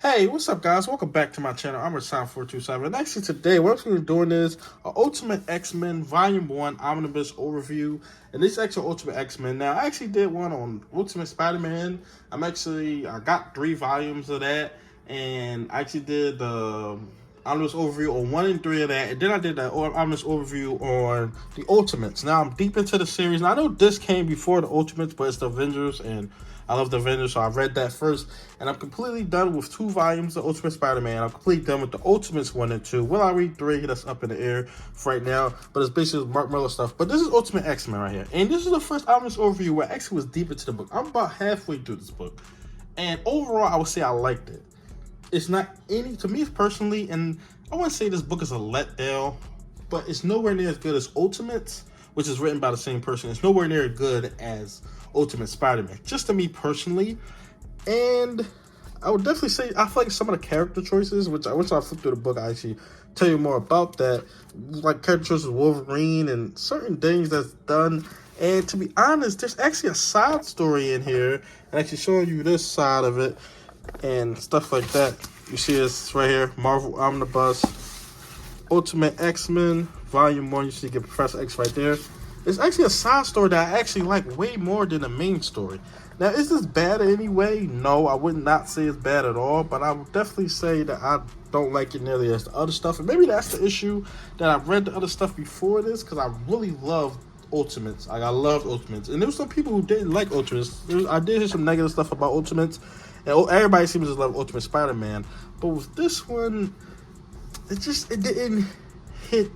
Hey, what's up, guys? Welcome back to my channel. I'm Rasan427. And actually, today, what I'm going to be doing is an Ultimate X-Men Volume 1 Omnibus overview. And this is actually Ultimate X-Men. Now, I actually did one on Ultimate Spider-Man. I got 3 volumes of that. And I actually did the Omnibus overview on 1 and 3 of that. And then I did the Omnibus overview on the Ultimates. Now, I'm deep into the series. Now, I know this came before the Ultimates, but it's the Avengers, and I love the Avengers, so I read that first. And I'm completely done with 2 volumes of Ultimate Spider-Man. I'm completely done with the Ultimates 1 and 2. Will I read 3? That's up in the air for right now. But it's basically Mark Miller stuff. But this is Ultimate X-Men right here. And this is the first Omnibus overview where I actually was deep into the book. I'm about halfway through this book. And overall, I would say I liked it. It's not any, to me personally, and I wouldn't say this book is a letdown, but it's nowhere near as good as Ultimates, which is written by the same person. It's nowhere near as good as Ultimate Spider-Man, just to me personally. And I would definitely say I feel like some of the character choices, which I wish I flipped through the book, I actually tell you more about that, like character choices with Wolverine and certain things that's done. And to be honest, there's actually a side story in here and actually showing you this side of it and stuff like that. You see this right here, Marvel Omnibus Ultimate X-Men Volume 1. You see you get Professor X right there. It's actually a side story that I actually like way more than the main story. Now, is this bad in any way? No, I would not say it's bad at all, but I would definitely say that I don't like it nearly as the other stuff. And maybe that's the issue, that I've read the other stuff before this, because I really loved Ultimates. Like, I loved Ultimates. And there were some people who didn't like Ultimates. I did hear some negative stuff about Ultimates, and everybody seems to love Ultimate Spider-Man. But with this one, it didn't hit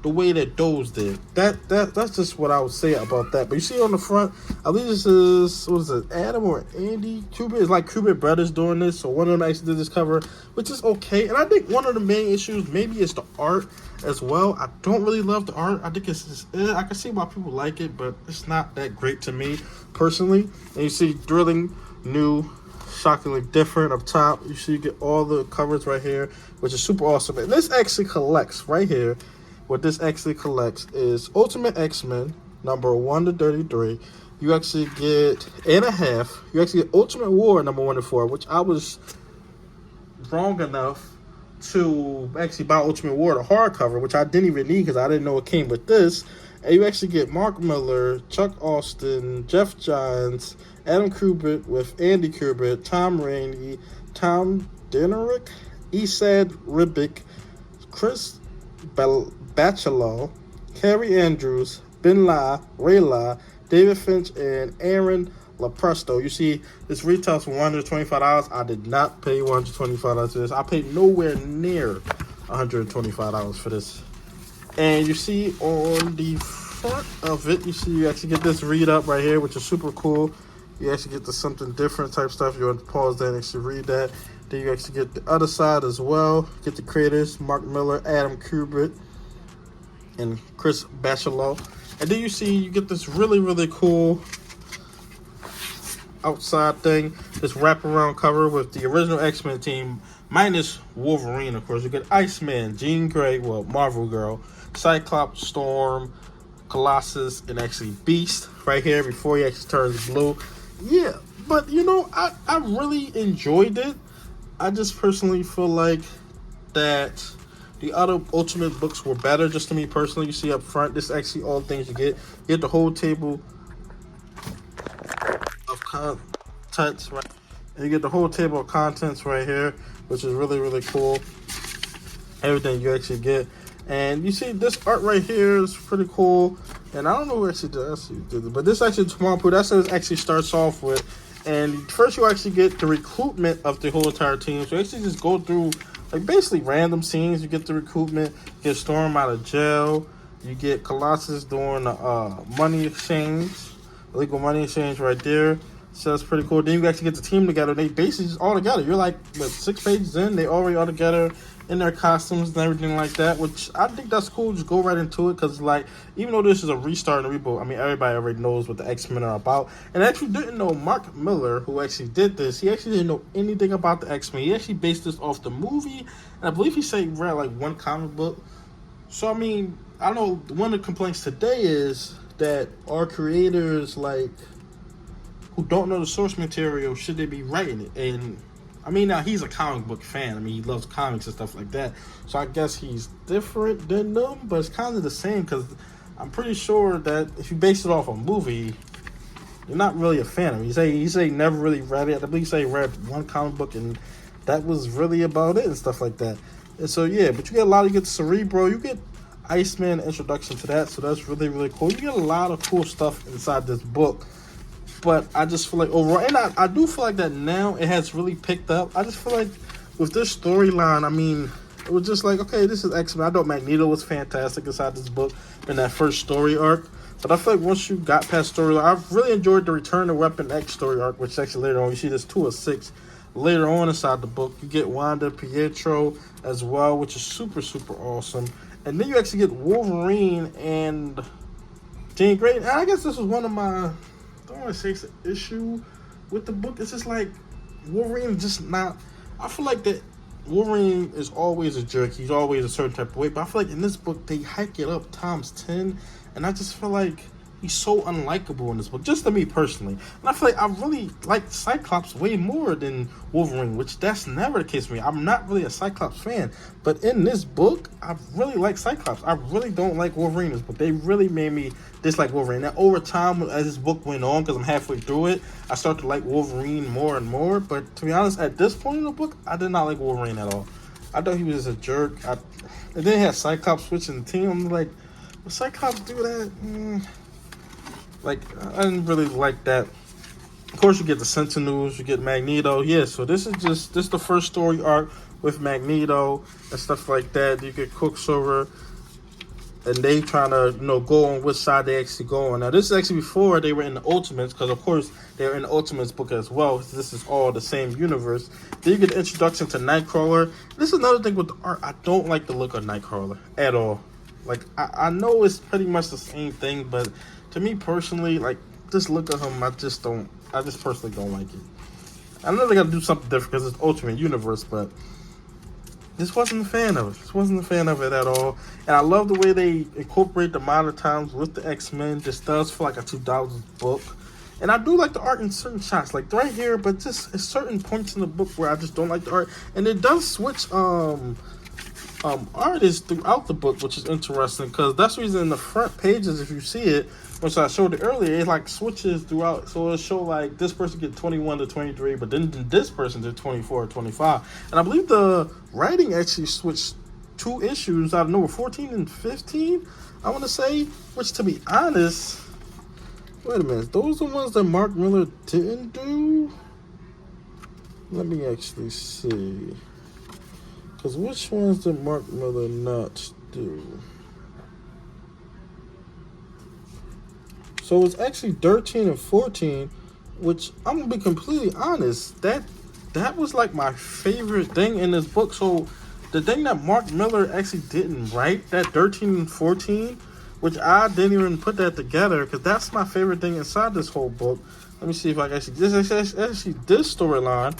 the way that those did. That's just what I would say about that. But you see on the front, I believe this is, what is it, Adam or Andy Kubert? It's like Kubert brothers doing this, so one of them actually did this cover, which is okay. And I think one of the main issues maybe is the art as well. I don't really love the art. I think it's just, I can see why people like it, but it's not that great to me personally. And you see Thrilling New, Shockingly Different up top. You see you get all the covers right here, which is super awesome. And this actually collects right here. What this actually collects is Ultimate X-Men number 1 to 33. You actually get and a half. You actually get Ultimate War number 1 to 4, which I was wrong enough to actually buy Ultimate War, the hardcover, which I didn't even need because I didn't know it came with this. And you actually get Mark Miller, Chuck Austin, Jeff Johns, Adam Kubert with Andy Kubert, Tom Rainey, Tom Dinerick, Esad Ribic, Chris Bachelot, Carrie Andrews, Ben La, Ray La, David Finch, and Aaron LaPresto. You see, this retails for $125. I did not pay $125 for this. I paid nowhere near $125 for this. And you see on the front of it, you actually get this read up right here, which is super cool. You actually get the something different type stuff. You want to pause that and actually read that. Then you actually get the other side as well. Get the creators, Mark Miller, Adam Kubert, and Chris Bachelot. And then you get this really, really cool outside thing, this wraparound cover with the original X-Men team, minus Wolverine, of course. You get Iceman, Jean Grey, well, Marvel Girl, Cyclops, Storm, Colossus, and actually Beast right here before he actually turns blue. Yeah, but you know, I really enjoyed it. I just personally feel like that the other Ultimate books were better, just to me personally. You see up front, this is actually all the things you get. You get the whole table of contents, right? And you get the whole table of contents right here, which is really, really cool. Everything you actually get. And you see this art right here is pretty cool. And I don't know who actually did it, but this actually tomorrow, that's what it actually starts off with. And first you actually get the recruitment of the whole entire team. So you actually just go through like basically random scenes. You get the recruitment, you get Storm out of jail, you get Colossus doing money exchange, illegal money exchange right there. So that's pretty cool. Then you actually get the team together. They basically just all together. You're like, what, 6 pages in, they already all together in their costumes and everything like that, which I think that's cool. Just go right into it, because like, even though this is a restart and a reboot, I mean, everybody already knows what the X-Men are about. And I actually didn't know Mark Miller, who actually did this, he actually didn't know anything about the X-Men. He actually based this off the movie, and I believe he said he read like 1 comic book. So I mean, I know one of the complaints today is that our creators, like, who don't know the source material, should they be writing it? And I mean, now he's a comic book fan. I mean, he loves comics and stuff like that. So I guess he's different than them, but it's kind of the same because I'm pretty sure that if you base it off a movie, you're not really a fan of him. You say he never really read it. I believe you say he read one comic book and that was really about it and stuff like that. And so, yeah, but you get a lot. You get Cerebro. You get Iceman introduction to that. So that's really, really cool. You get a lot of cool stuff inside this book. But I just feel like overall, and I do feel like that now it has really picked up. I just feel like with this storyline, I mean, it was just like, okay, this is X-Men. I thought Magneto was fantastic inside this book in that first story arc. But I feel like once you got past storyline, I've really enjoyed the Return to Weapon X story arc, which actually later on, you see this 2 of 6 later on inside the book. You get Wanda, Pietro as well, which is super, super awesome. And then you actually get Wolverine and Jean Grey. And I guess this was one of my, I don't want to say it's an issue with the book. It's just like Wolverine just not, I feel like that Wolverine is always a jerk. He's always a certain type of way. But I feel like in this book, they hike it up times 10. And I just feel like he's so unlikable in this book, just to me personally. And I feel like I really like Cyclops way more than Wolverine, which that's never the case for me. I'm not really a Cyclops fan. But in this book, I really like Cyclops. I really don't like Wolverine in this book. They really made me dislike Wolverine. Now, over time, as this book went on, because I'm halfway through it, I started to like Wolverine more and more. But to be honest, at this point in the book, I did not like Wolverine at all. I thought he was a jerk. And then he had Cyclops switching the team. I'm like, would Cyclops do that? Like, I didn't really like that. Of course, you get the Sentinels, you get Magneto. Yeah, so this is the first story arc with Magneto and stuff like that. You get Quicksilver, and they trying to, go on which side they actually go on. Now, this is actually before they were in the Ultimates, because, of course, they're in the Ultimates book as well. This is all the same universe. Then you get the introduction to Nightcrawler. This is another thing with the art. I don't like the look of Nightcrawler at all. Like, I know it's pretty much the same thing, but to me personally, like, this look of him, I just personally don't like it. I know they got to do something different because it's Ultimate Universe, but this wasn't a fan of it. This wasn't a fan of it at all. And I love the way they incorporate the modern times with the X-Men. This does feel like a 2000s book. And I do like the art in certain shots, like right here, but just at certain points in the book where I just don't like the art. And it does switch artists throughout the book, which is interesting because that's the reason in the front pages, if you see it, which I showed it earlier, it like switches throughout. So it'll show like this person get 21 to 23, but then this person did 24 or 25. And I believe the writing actually switched 2 issues out of nowhere, 14 and 15, I want to say, which to be honest, wait a minute, those are the ones that Mark Miller didn't do? Let me actually see. Because which ones did Mark Miller not do? So it's actually 13 and 14, which I'm going to be completely honest, that was like my favorite thing in this book. So the thing that Mark Miller actually didn't write, that 13 and 14, which I didn't even put that together because that's my favorite thing inside this whole book. Let me see if I can actually, this storyline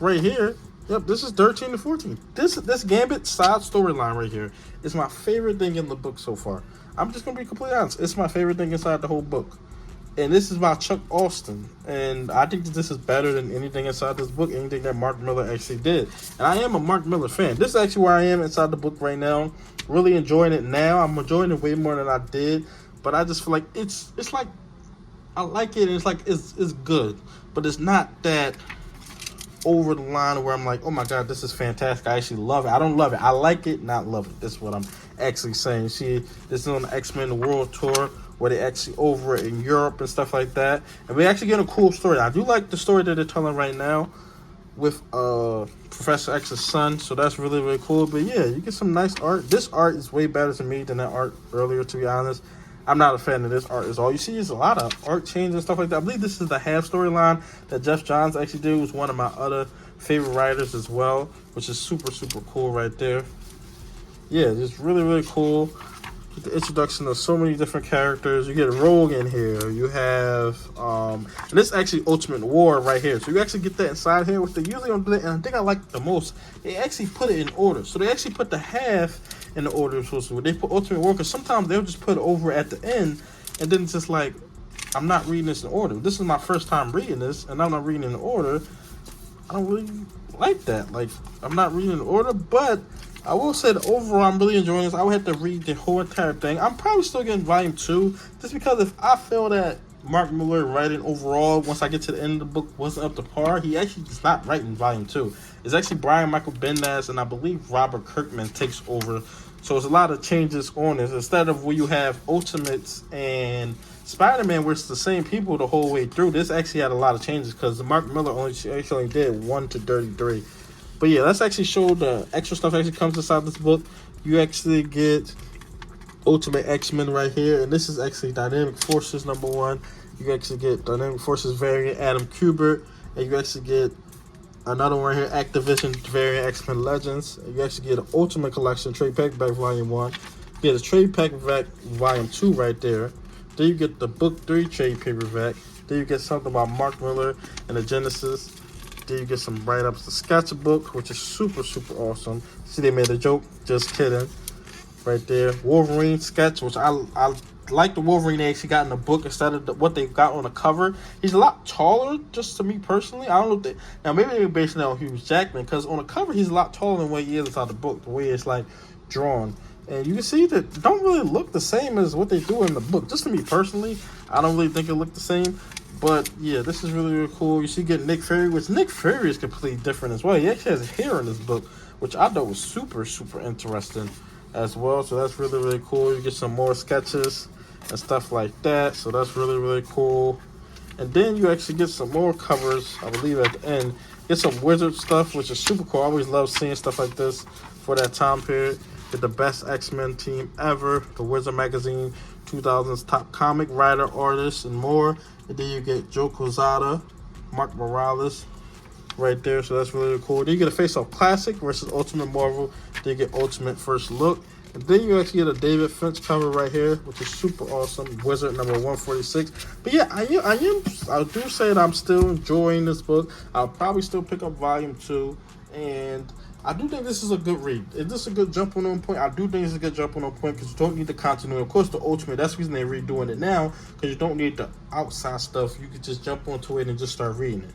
right here. Yep, this is 13 to 14. This Gambit side storyline right here is my favorite thing in the book so far. I'm just going to be completely honest. It's my favorite thing inside the whole book. And this is by Chuck Austen. And I think that this is better than anything inside this book, anything that Mark Miller actually did. And I am a Mark Miller fan. This is actually where I am inside the book right now. Really enjoying it now. I'm enjoying it way more than I did. But I just feel like it's like, I like it and it's like, it's good. But it's not that over the line where I'm like, oh my god, this is fantastic. I actually love it. I don't love it. I like it, not love it. That's what I'm actually saying. See, this is on the X-Men World Tour where they actually over in Europe and stuff like that. And we actually get a cool story. I do like the story that they're telling right now with Professor X's son. So that's really, really cool. But yeah, you get some nice art. This art is way better to me than that art earlier, to be honest. I'm not a fan of this art is all. You see there's a lot of art change and stuff like that. I believe this is the half storyline that Jeff Johns actually did. Was one of my other favorite writers as well, which is super, super cool right there. Yeah, just really, really cool. With the introduction of so many different characters. You get Rogue in here. You have, and this is actually Ultimate War right here. So you actually get that inside here, which they usually don't do that. And I think I like the most. They actually put it in order. So they actually put the half in the order supposed to. They put Ultimate War because sometimes they'll just put it over at the end, and then it's just like, I'm not reading this in order. This is my first time reading this, and I'm not reading in order. I don't really like that. Like, I'm not reading in order, but I will say that overall, I'm really enjoying this. I would have to read the whole entire thing. I'm probably still getting volume 2, just because if I feel that Mark Miller writing overall, once I get to the end of the book, wasn't up to par, he actually is not writing volume 2. It's actually Brian Michael Bendis, and I believe Robert Kirkman takes over. So there's a lot of changes on this. Instead of where you have Ultimates and Spider-Man, where it's the same people the whole way through, this actually had a lot of changes because Mark Miller actually did 1 to 33. But yeah, let's actually show the extra stuff that actually comes inside this book. You actually get Ultimate X-Men right here, and this is actually Dynamic Forces #1. You actually get Dynamic Forces variant Adam Kubert, and you actually get another one right here, Activision variant X-Men Legends. And you actually get an Ultimate Collection Trade Paperback Volume 1. You get a Trade Paperback Volume 2 right there. Then you get the Book 3 Trade Paperback. Then you get something about Mark Miller and the Genesis. Then you get some write-ups, the sketchbook, which is super, super awesome. See, they made a joke. Just kidding. Right there. Wolverine sketch, which I like the Wolverine they actually got in the book instead of what they got on the cover. He's a lot taller, just to me personally. I don't know if they... Now, maybe they're basing it on Hugh Jackman, because on the cover, he's a lot taller than what he is inside the book, the way it's, like, drawn. And you can see that they don't really look the same as what they do in the book. Just to me personally, I don't really think it looked the same. But yeah, this is really, really cool. You see, get Nick Fury, which Nick Fury is completely different as well. He actually has hair in this book, which I thought was super, super interesting as well. So that's really, really cool. You get some more sketches and stuff like that. So that's really, really cool. And then you actually get some more covers, I believe, at the end. Get some Wizard stuff, which is super cool. I always love seeing stuff like this for that time period. Get the best X-Men team ever, the Wizard Magazine, 2000's top comic writer, artist, and more. And then you get Joe Quesada, Mark Morales right there. So that's really, really cool. Then you get a Face-Off Classic versus Ultimate Marvel. Then you get Ultimate First Look. And then you actually get a David Finch cover right here, which is super awesome. Wizard number 146. But yeah, I do say that I'm still enjoying this book. I'll probably still pick up volume 2. And I do think this is a good read. Is this a good jump on point? I do think it's a good jump on point because you don't need the continuity. Of course, the Ultimate, that's the reason they're redoing it now, because you don't need the outside stuff. You can just jump onto it and just start reading it.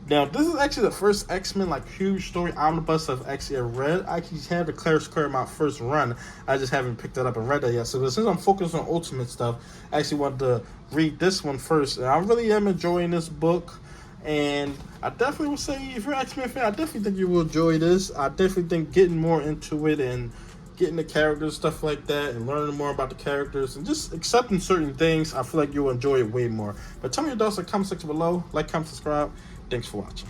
Now, this is actually the first X-Men, like, huge story omnibus I've actually read. I actually had the Clarence Curry my first run. I just haven't picked it up and read that yet. So since I'm focused on Ultimate stuff, I actually wanted to read this one first. And I really am enjoying this book. And I definitely would say, if you're an X-Men fan, I definitely think you will enjoy this. I definitely think getting more into it and getting the characters, stuff like that, and learning more about the characters, and just accepting certain things, I feel like you'll enjoy it way more. But tell me your thoughts in the comment section below. Like, comment, subscribe. Thanks for watching.